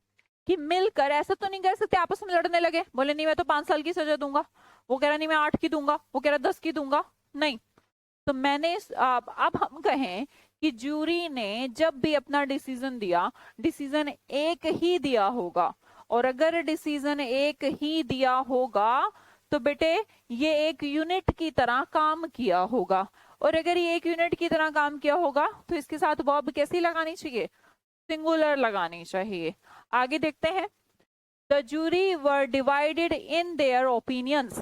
कि मिलकर, ऐसा तो नहीं कह सकते आपस में लड़ने लगे, बोले नहीं मैं तो 5 साल की सजा दूंगा, वो कह रहा नहीं मैं 8 की दूंगा, वो कह रहा 10 की दूंगा, नहीं। तो मैंने अब हम कहें कि जूरी ने जब भी अपना डिसीजन दिया, डिसीजन एक ही दिया होगा, और अगर डिसीजन एक ही दिया होगा तो बेटे ये एक यूनिट की तरह काम किया होगा, और अगर ये एक यूनिट की तरह काम किया होगा तो इसके साथ वर्ब कैसी लगानी चाहिए, सिंगुलर लगानी चाहिए। आगे देखते हैं, the jury were divided in their opinions,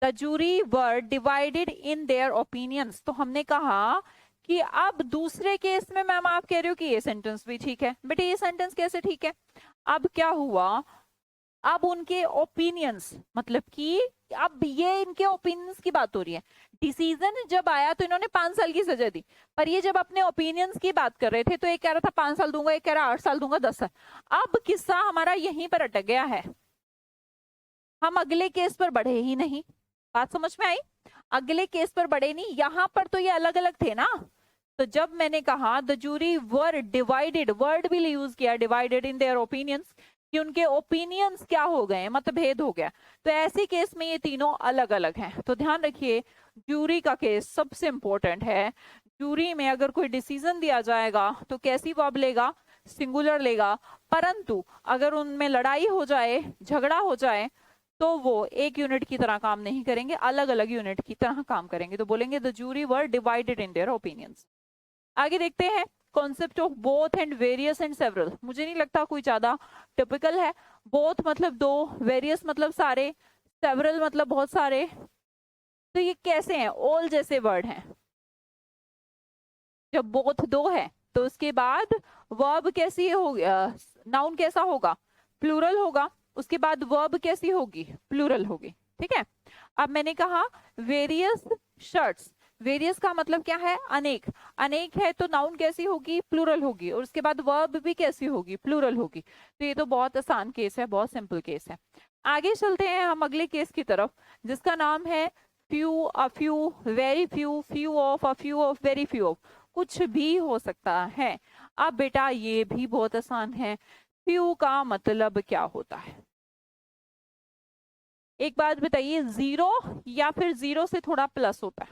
the jury were divided in their opinions. तो हमने कहा कि अब दूसरे केस में मैम आप कह रहे हो कि ये सेंटेंस भी ठीक है, बेटे ये सेंटेंस कैसे ठीक है, अब क्या हुआ, अब उनके ओपिनियंस, मतलब कि अब ये इनके ओपिनियंस की बात हो रही है। डिसीजन जब आया तो इन्होंने 5 साल की सजा दी, पर ये जब अपने ओपिनियंस की बात कर रहे थे तो एक कह रहा था 5 साल दूंगा, एक कह रहा 8 साल दूंगा, 10 साल। अब किस्सा हमारा यहीं पर अटक गया है, हम अगले केस पर बढ़े ही नहीं। बात समझ में आई, अगले केस पर बढ़े नहीं, यहां पर तो ये अलग अलग थे ना। तो जब मैंने कहा the jury were divided, word भी यूज किया डिवाइडेड इन देयर ओपिनियंस, कि उनके ओपिनियंस क्या हो गए, मतभेद हो गया, तो ऐसे केस में ये तीनों अलग अलग हैं। तो ध्यान रखिए, जूरी का केस सबसे इंपॉर्टेंट है। जूरी में अगर कोई डिसीजन दिया जाएगा तो कैसी वर्ब लेगा, सिंगुलर लेगा, परंतु अगर उनमें लड़ाई हो जाए, झगड़ा हो जाए, तो वो एक यूनिट की तरह काम नहीं करेंगे, अलग अलग यूनिट की तरह काम करेंगे। तो बोलेंगे the jury were divided in their opinions. आगे देखते हैं, concept of both and various and several, मुझे नहीं लगता कोई ज्यादा टिपिकल है। बोथ मतलब दो, वेरियस मतलब सारे, सेवरल मतलब बहुत सारे। तो ये कैसे हैं, ऑल जैसे वर्ड हैं। जब बोथ दो है तो उसके बाद वर्ब कैसी होगी, नाउन कैसा होगा, प्लूरल होगा, उसके बाद वर्ब कैसी होगी, प्लूरल होगी। ठीक है, अब मैंने कहा वेरियस शर्ट्स, वेरियस का मतलब क्या है, अनेक, अनेक है तो नाउन कैसी होगी, प्लूरल होगी, और उसके बाद वर्ब भी कैसी होगी, प्लूरल होगी। तो ये तो बहुत आसान केस है, बहुत सिंपल केस है। आगे चलते हैं हम अगले केस की तरफ, जिसका नाम है few, a few, very few, few of, very few of, कुछ भी हो सकता है। अब बेटा ये भी बहुत आसान है, फ्यू का मतलब क्या होता है? एक बात बताइए, जीरो या फिर जीरो से थोड़ा प्लस होता है?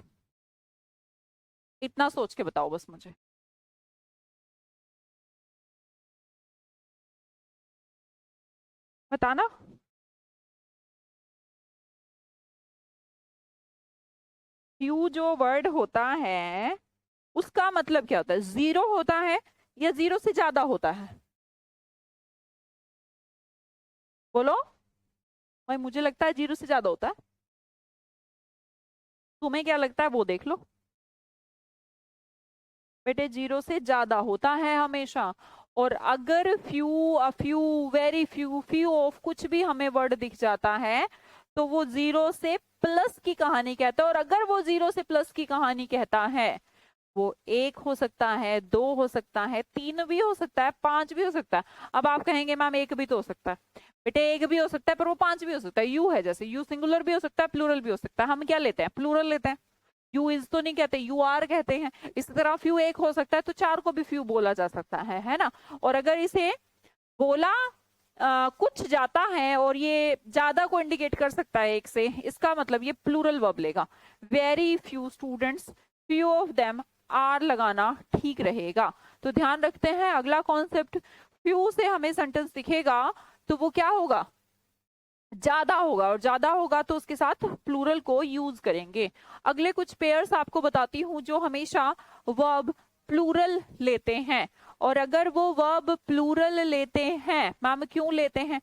इतना सोच के बताओ बस मुझे। बताना। फ्यू जो वर्ड होता है उसका मतलब क्या होता है? जीरो होता है या जीरो से ज्यादा होता है? बोलो भाई, मुझे लगता है जीरो से ज्यादा होता है। तुम्हें क्या लगता है वो देख लो। बेटे जीरो से ज्यादा होता है हमेशा। और अगर few, a few, very few, few of कुछ भी हमें वर्ड दिख जाता है तो वो जीरो से प्लस की कहानी कहता है। और अगर वो जीरो से प्लस की कहानी कहता है, वो एक हो सकता है, दो हो सकता है, तीन भी हो सकता है, पांच भी हो सकता है। अब आप कहेंगे मैम एक भी तो हो सकता है। बेटे एक भी हो सकता है पर वो पांच भी हो सकता है। यू है, जैसे यू सिंगुलर भी हो सकता है, प्लूरल भी हो सकता है। हम क्या लेते हैं? प्लूरल लेते हैं। यू इज तो नहीं कहते, यू आर कहते हैं। इसी तरह फ्यू एक हो सकता है तो चार को भी फ्यू बोला जा सकता है ना? और अगर इसे बोला कुछ जाता है और ये ज्यादा को इंडिकेट कर सकता है एक से, इसका मतलब ये प्लूरल वर्ब लेगा। Very few students, few of them are लगाना ठीक रहेगा। तो ध्यान रखते हैं अगला कॉन्सेप्ट, फ्यू से हमें सेंटेंस दिखेगा तो वो क्या होगा? ज्यादा होगा। और ज्यादा होगा तो उसके साथ प्लूरल को यूज करेंगे। अगले कुछ पेयर्स आपको बताती हूँ जो हमेशा वर्ब प्लूरल लेते हैं। और अगर वो वर्ब प्लूरल लेते हैं, मैम क्यों लेते हैं?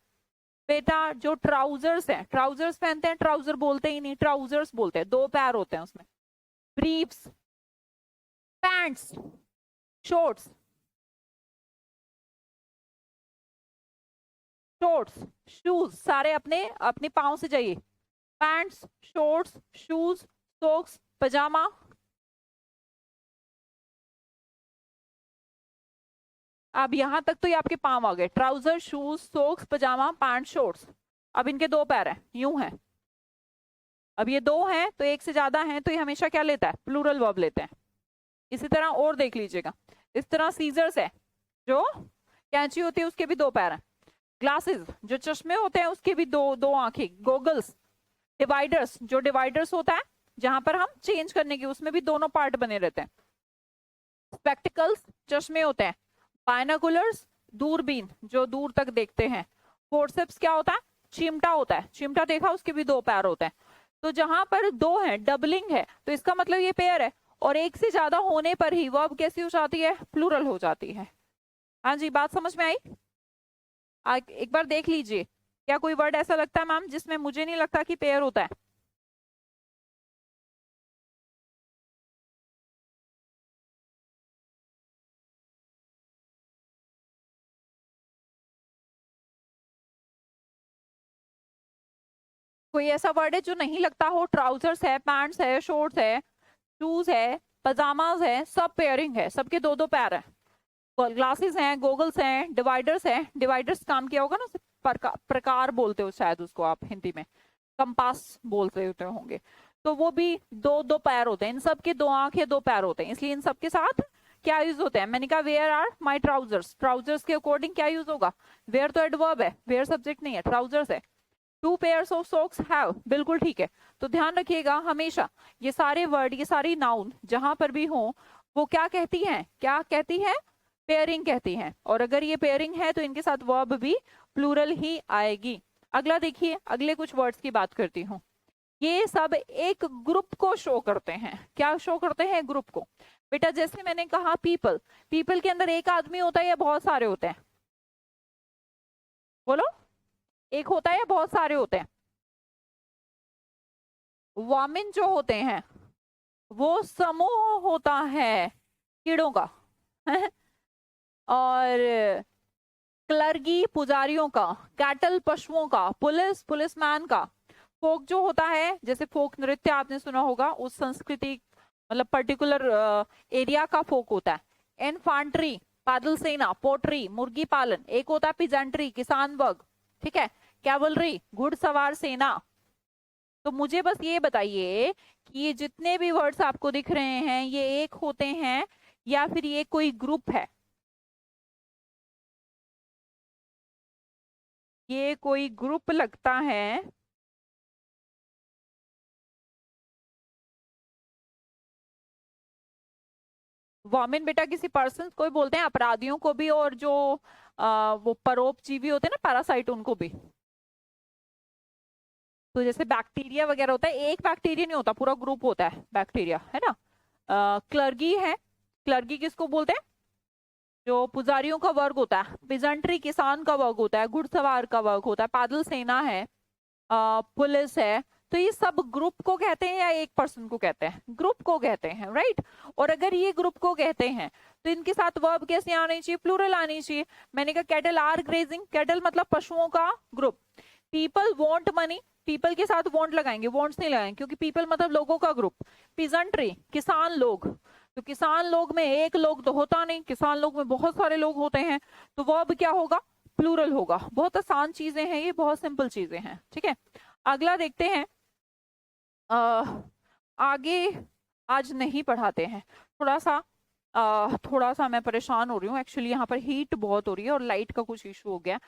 बेटा जो ट्राउजर्स हैं, ट्राउजर्स पहनते हैं, ट्राउजर बोलते ही नहीं, ट्राउजर्स बोलते हैं, दो पैर होते हैं उसमें। Briefs, pants, shorts, shorts, shoes, सारे अपने अपने पाँव से जाइए। पैंट्स, शॉर्ट्स, शूज, सॉक्स, पजामा। अब यहां तक तो ये आपके पाँव आ गए, ट्राउजर, शूज, सॉक्स, पजामा, पैंट, शॉर्ट्स। अब इनके दो पैर हैं, यूं है। अब ये दो हैं तो एक से ज्यादा हैं तो ये हमेशा क्या लेता है? प्लूरल वर्ब लेते हैं। इसी तरह और देख लीजिएगा, इस तरह सीजर्स है, जो कैंची होती है उसके भी दो पैर हैं। ग्लासेस, जो चश्मे होते हैं उसके भी दो दो आंखें। गॉगल्स, डिवाइडर्स, जो डिवाइडर्स होता है जहां पर हम चेंज करने की, उसमें भी दोनों पार्ट बने रहते हैं। स्पेक्टिकल्स, चश्मे होते हैं। बायनाकुलर्स, दूरबीन, जो दूर तक देखते हैं। फोर्सेप्स क्या होता है? चिमटा होता है। चिमटा देखा, उसके भी दो पैर होते हैं। तो जहां पर दो है, डबलिंग है, तो इसका मतलब ये पेयर है। और एक से ज्यादा होने पर ही वर्ब कैसी हो जाती है? प्लूरल हो जाती है। हाँ जी, बात समझ में आई? एक बार देख लीजिए, क्या कोई वर्ड ऐसा लगता है मैम जिसमें मुझे नहीं लगता कि पेयर होता है? कोई ऐसा वर्ड है जो नहीं लगता हो? ट्राउजर्स है, पैंट्स है, शॉर्ट्स है, शूज है, पजामाज है, सब पेयरिंग है, सबके दो दो पैर है। ग्लासेस हैं, गोगल्स हैं, डिवाइडर्स हैं। डिवाइडर्स काम किया होगा ना, उसे प्रकार बोलते हो शायद उसको आप हिंदी में, कंपास बोलते होते होंगे। तो वो भी दो दो पैर होते हैं। इन सब के दो आंखें, दो पैर होते हैं, इसलिए इन सब के साथ क्या यूज होते हैं? मैंने कहा where are my trousers, trousers के अकॉर्डिंग क्या यूज होगा? वेयर तो एडवर्ब है, वेयर सब्जेक्ट नहीं है, ट्राउजर्स है। Two pairs of socks have, बिल्कुल ठीक है। तो ध्यान रखिएगा हमेशा ये सारे वर्ड, ये सारी नाउन जहां पर भी हो, वो क्या कहती हैं? क्या कहती है? पेयरिंग कहती हैं। और अगर ये पेयरिंग है तो इनके साथ वर्ब भी प्लूरल ही आएगी। अगला देखिए, अगले कुछ वर्ड्स की बात करती हूँ। ये सब एक ग्रुप को शो करते हैं। क्या शो करते हैं? ग्रुप को। बेटा जैसे मैंने कहा पीपल, पीपल के अंदर एक आदमी होता है या बहुत सारे होते हैं? बोलो, एक होता है या बहुत सारे होते हैं? वामिन जो होते हैं वो समूह होता है कीड़ों का और क्लर्गी पुजारियों का, कैटल पशुओं का, पुलिस पुलिसमैन का। फोक जो होता है, जैसे फोक नृत्य आपने सुना होगा, उस संस्कृति मतलब पर्टिकुलर एरिया का फोक होता है। इन्फांट्री, पैदल सेना, पोट्री, मुर्गी पालन। एक होता है पिजेंट्री, किसान वर्ग, ठीक है। कैवलरी, घुड़सवार सेना। तो मुझे बस ये बताइए कि ये जितने भी वर्ड्स आपको दिख रहे हैं ये एक होते हैं या फिर ये कोई ग्रुप है? ये कोई ग्रुप लगता है। वॉमिन बेटा किसी पर्सन को भी बोलते हैं, अपराधियों को भी, और जो वो परोपजीवी होते हैं ना, पैरासाइट, उनको भी। तो जैसे बैक्टीरिया वगैरह होता है, एक बैक्टीरिया नहीं होता, पूरा ग्रुप होता है बैक्टीरिया, है ना। क्लर्गी है, क्लर्गी किसको बोलते हैं? जो पुजारियों का वर्ग होता है। पिजेंट्री किसान का वर्ग होता है, घुड़सवार का वर्ग होता है, पैदल सेना है, पुलिस है। तो ये सब ग्रुप को कहते हैं या एक पर्सन को कहते हैं? ग्रुप को कहते हैं, राइट। और अगर ये ग्रुप को कहते हैं तो इनके साथ वर्ब कैसे आनी चाहिए? प्लूरल आनी चाहिए। मैंने कहा कैटल आर ग्रेजिंग, कैटल मतलब पशुओं का group. People want money, people के साथ वॉन्ट लगाएंगे, वॉन्ट्स नहीं लगाएंगे, क्योंकि पीपल मतलब लोगों का ग्रुप। पिजेंट्री किसान लोग, तो किसान लोग में एक लोग तो होता नहीं, किसान लोग में बहुत सारे लोग होते हैं, तो वर्ब क्या होगा? प्लूरल होगा। बहुत आसान चीजें हैं ये, बहुत सिंपल चीजें हैं, ठीक है। अगला देखते हैं। आगे आज नहीं पढ़ाते हैं, थोड़ा सा मैं परेशान हो रही हूँ एक्चुअली। यहाँ पर हीट बहुत हो रही है और लाइट का कुछ इशू हो गया।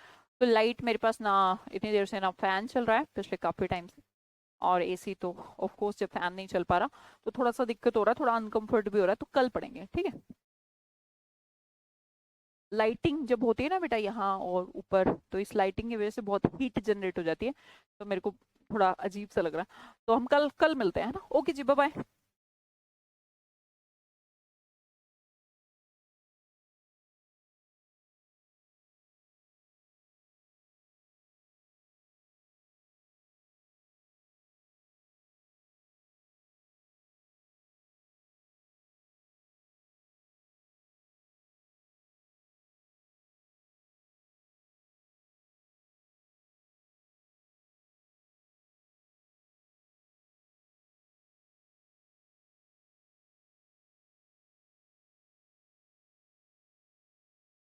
तो लाइट मेरे पास ना इतनी देर से ना फैन चल रहा है पिछले काफी टाइम से, और एसी तो ऑफ कोर्स जब फैन नहीं चल पा रहा तो थोड़ा सा दिक्कत हो रहा है, थोड़ा अनकंफर्ट भी हो रहा है। तो कल पढ़ेंगे, ठीक है। लाइटिंग जब होती है ना बेटा यहाँ और ऊपर, तो इस लाइटिंग की वजह से बहुत हीट जनरेट हो जाती है, तो मेरे को थोड़ा अजीब सा लग रहा है। तो हम कल कल मिलते हैं ना। ओके जी, बाय बाय।